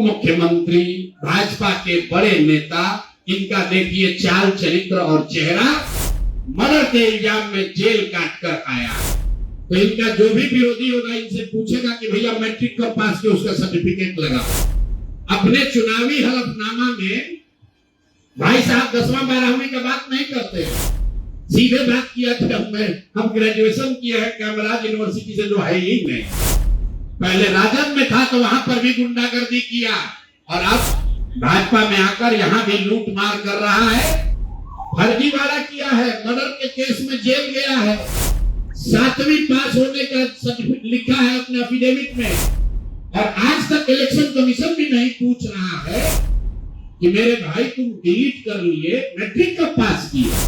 मुख्यमंत्री, भाजपा के बड़े नेता, इनका देखिए चाल चरित्र और चेहरा, मर्डर के इल्जाम में जेल काट कर आया। तो इनका जो भी विरोधी होगा इनसे पूछेगा कि भैया मैट्रिक कब पास किया, उसका सर्टिफिकेट लगाओ। अपने चुनावी हलफनामा में भाई साहब 10वां 12वीं का बात नहीं करते, सीधे बात किया था हम ग्रेजुएशन किए हैं कामराज यूनिवर्सिटी से, जो है ही नहीं। पहले राजद में था तो वहां पर भी गुंडागर्दी किया, और अब भाजपा में आकर यहाँ भी लूट मार कर रहा है। फर्जी वाला किया है, मर्डर के केस में जेल गया है, 7वीं पास होने का सर्टिफिकेट लिखा है अपने एफिडेविट में, और आज तक इलेक्शन कमीशन भी नहीं पूछ रहा है कि मेरे भाई तुम डिलीट कर लिए, मैट्रिक कब पास किए।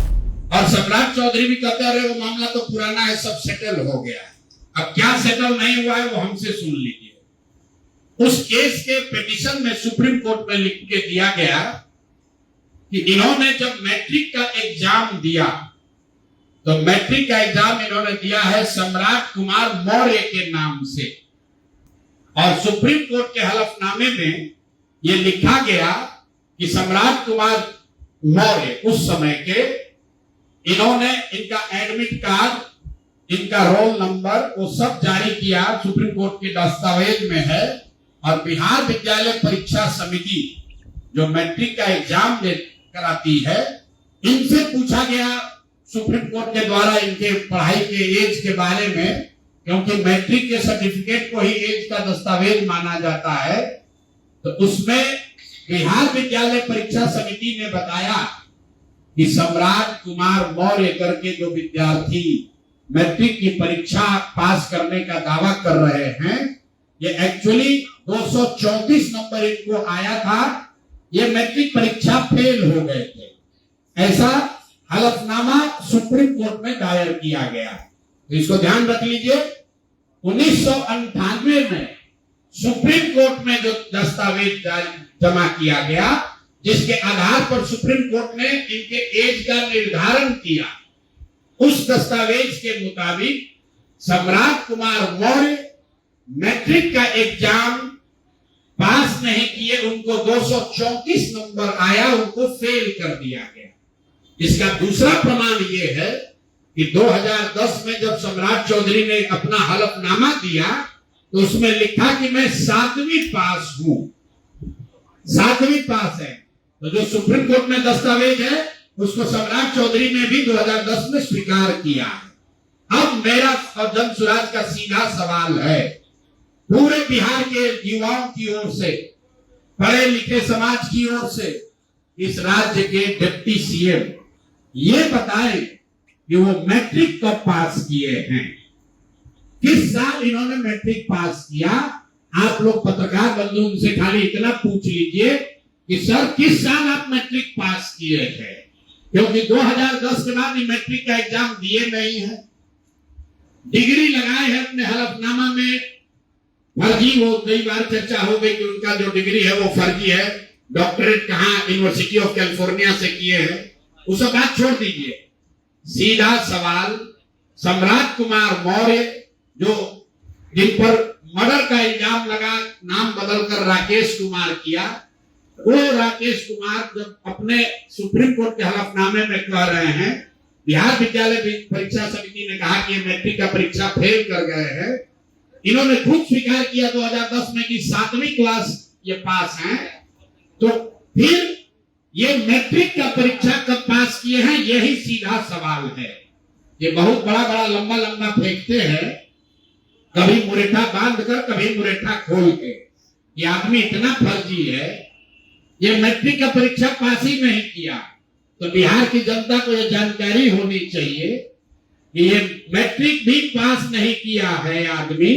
और सम्राट चौधरी भी कहते रहे वो मामला तो पुराना है, सब सेटल हो गया है। अब क्या सेटल नहीं हुआ है वो हमसे सुन लीजिए। उस केस के पिटीशन में सुप्रीम कोर्ट में लिख के दिया गया कि इन्होंने जब मैट्रिक का एग्जाम दिया तो मैट्रिक का एग्जाम इन्होंने दिया है सम्राट कुमार मौर्य के नाम से, और सुप्रीम कोर्ट के हलफनामे में यह लिखा गया कि सम्राट कुमार मौर्य उस समय के, इन्होंने इनका एडमिट कार्ड, इनका रोल नंबर, वो सब जारी किया, सुप्रीम कोर्ट के दस्तावेज में है। और बिहार विद्यालय परीक्षा समिति जो मैट्रिक का एग्जाम कराती है, इनसे पूछा गया सुप्रीम कोर्ट के द्वारा इनके पढ़ाई के एज के बारे में, क्योंकि मैट्रिक के सर्टिफिकेट को ही एज का दस्तावेज माना जाता है। तो उसमें बिहार विद्यालय परीक्षा समिति ने बताया कि सम्राट कुमार मौर्य करके जो विद्यार्थी मैट्रिक की परीक्षा पास करने का दावा कर रहे हैं, ये एक्चुअली 234 नंबर इनको आया था, ये मैट्रिक परीक्षा फेल हो गए थे, ऐसा हलफनामा सुप्रीम कोर्ट में दायर किया गया। तो इसको ध्यान रख लीजिए। 1998 में सुप्रीम कोर्ट में जो दस्तावेज जमा किया गया, जिसके आधार पर सुप्रीम कोर्ट ने इनके एज का निर्धारण किया, उस दस्तावेज के मुताबिक सम्राट कुमार मौर्य मैट्रिक का एग्जाम पास नहीं किए, उनको 234 नंबर आया, उनको फेल कर दिया गया। इसका दूसरा प्रमाण यह है कि 2010 में जब सम्राट चौधरी ने अपना हलफनामा दिया तो उसमें लिखा कि मैं 7वीं पास हूं, 7वीं पास है। तो जो सुप्रीम कोर्ट में दस्तावेज है उसको सम्राट चौधरी ने भी 2010 में स्वीकार किया है। अब मेरा और जनसुराज का सीधा सवाल है पूरे बिहार के युवाओं की ओर से, पढ़े लिखे समाज की ओर से, इस राज्य के डिप्टी सीएम ये बताएं कि वो मैट्रिक कब पास किए हैं, किस साल इन्होंने मैट्रिक पास किया। आप लोग पत्रकार बंधु उनसे खाली इतना पूछ लीजिए कि सर किस साल आप मैट्रिक पास किए थे, क्योंकि 2010 के बाद मैट्रिक का एग्जाम दिए नहीं है, डिग्री लगाए हैं अपने हलफनामा में, फर्जी, वो कई बार चर्चा हो गई कि उनका जो डिग्री है वो फर्जी है, डॉक्टरेट कहां यूनिवर्सिटी ऑफ कैलिफोर्निया से किए हैं, वो सब बात छोड़ दीजिए। सीधा सवाल, सम्राट कुमार मौर्य जो जिन पर मर्डर का इल्जाम लगा, नाम बदलकर राकेश कुमार किया, वो राकेश कुमार जब अपने सुप्रीम कोर्ट के हलफनामे में कह रहे हैं बिहार विद्यालय परीक्षा समिति ने कहा कि मैट्रिक का परीक्षा फेल कर गए हैं, इन्होंने खुद स्वीकार किया 2010 में कि 7वीं क्लास ये पास हैं, तो फिर ये मैट्रिक का परीक्षा कब पास किए हैं, यही सीधा सवाल है। ये बहुत बड़ा बड़ा लंबा लंबा फेंकते हैं, कभी मुरेठा बांध कर कभी मुरेठा खोल के। ये आदमी इतना फर्जी है, ये मैट्रिक का परीक्षा पास ही नहीं किया। तो बिहार की जनता को यह जानकारी होनी चाहिए कि ये मैट्रिक भी पास नहीं किया है आदमी,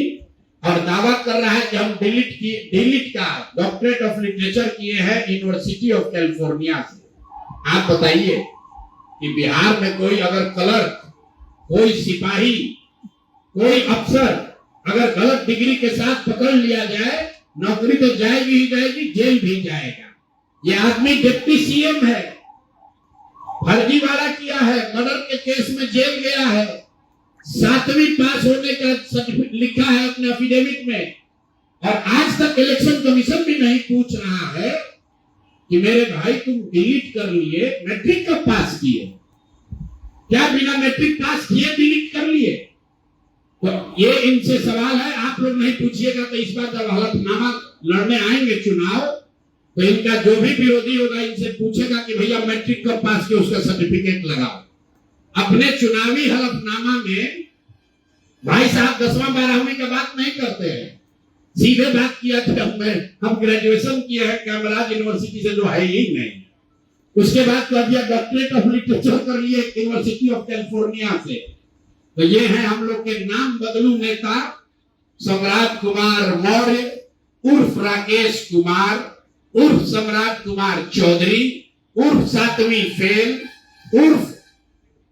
और दावा कर रहा है कि हम डिलीट का डॉक्टरेट ऑफ लिटरेचर किए हैं यूनिवर्सिटी ऑफ कैलिफोर्निया से। आप बताइए कि बिहार में कोई अगर क्लर्क, कोई सिपाही, कोई अफसर अगर गलत डिग्री के साथ पकड़ लिया जाए, नौकरी तो जाएगी ही जाएगी, जेल भी जाएगा। ये आदमी डिप्टी सीएम है, फर्जी वाला किया है, मर्डर के केस में जेल गया है, 7वीं पास होने का सर्टिफिकेट लिखा है अपने एफिडेविट में, और आज तक इलेक्शन कमीशन भी नहीं पूछ रहा है कि मेरे भाई तुम डिलीट कर लिए, मैट्रिक कब पास किए? क्या बिना मैट्रिक पास किए डिलीट कर लिए? तो ये इनसे सवाल है, आप लोग नहीं पूछिएगा तो इस बार जब हलफनामा लड़ने आएंगे चुनाव, तो इनका जो भी विरोधी होगा इनसे पूछेगा कि भैया मैट्रिक कब पास किए, उसका सर्टिफिकेट लगाओ। अपने चुनावी हलफनामा में भाई साहब 10वां 12वीं का बात नहीं करते हैं, सीधे बात किया था हम ग्रेजुएशन किए हैं कैमराज यूनिवर्सिटी से, जो है ही नहीं। उसके बाद कर दिया डॉक्टरेट ऑफ लिटरेचर कर लिए यूनिवर्सिटी ऑफ कैलिफोर्निया से। तो ये है हम लोग के नाम बदलू नेता सम्राट कुमार मौर्य उर्फ राकेश कुमार उर्फ सम्राट कुमार चौधरी उर्फ 7वीं फेल उर्फ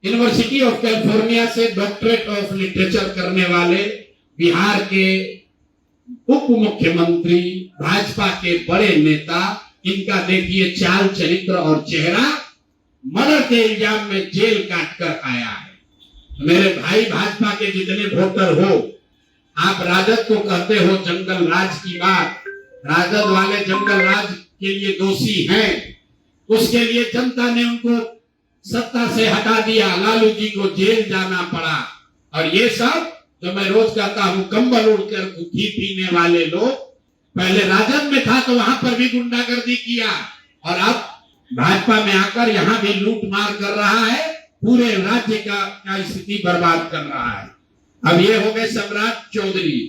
यूनिवर्सिटी ऑफ कैलिफोर्निया से डॉक्टरेट ऑफ लिटरेचर करने वाले बिहार के उप मुख्यमंत्री, भाजपा के बड़े नेता। इनका देखिए चाल चरित्र और चेहरा, मर्डर के इल्जाम में जेल काट कर आया है। मेरे भाई भाजपा के जितने वोटर हो, आप राजद को कहते हो जंगल राज की बात, राजद वाले जंगल राज के लिए दोषी हैं, उसके लिए जनता ने उनको सत्ता से हटा दिया, लालू जी को जेल जाना पड़ा। और ये सब जो मैं रोज कहता हूं, कंबल उड़कर घी पीने वाले लोग, पहले राजद में था तो वहां पर भी गुंडागर्दी किया, और अब भाजपा में आकर यहां भी लूट मार कर रहा है, पूरे राज्य का स्थिति बर्बाद कर रहा है। अब ये हो गए सम्राट चौधरी।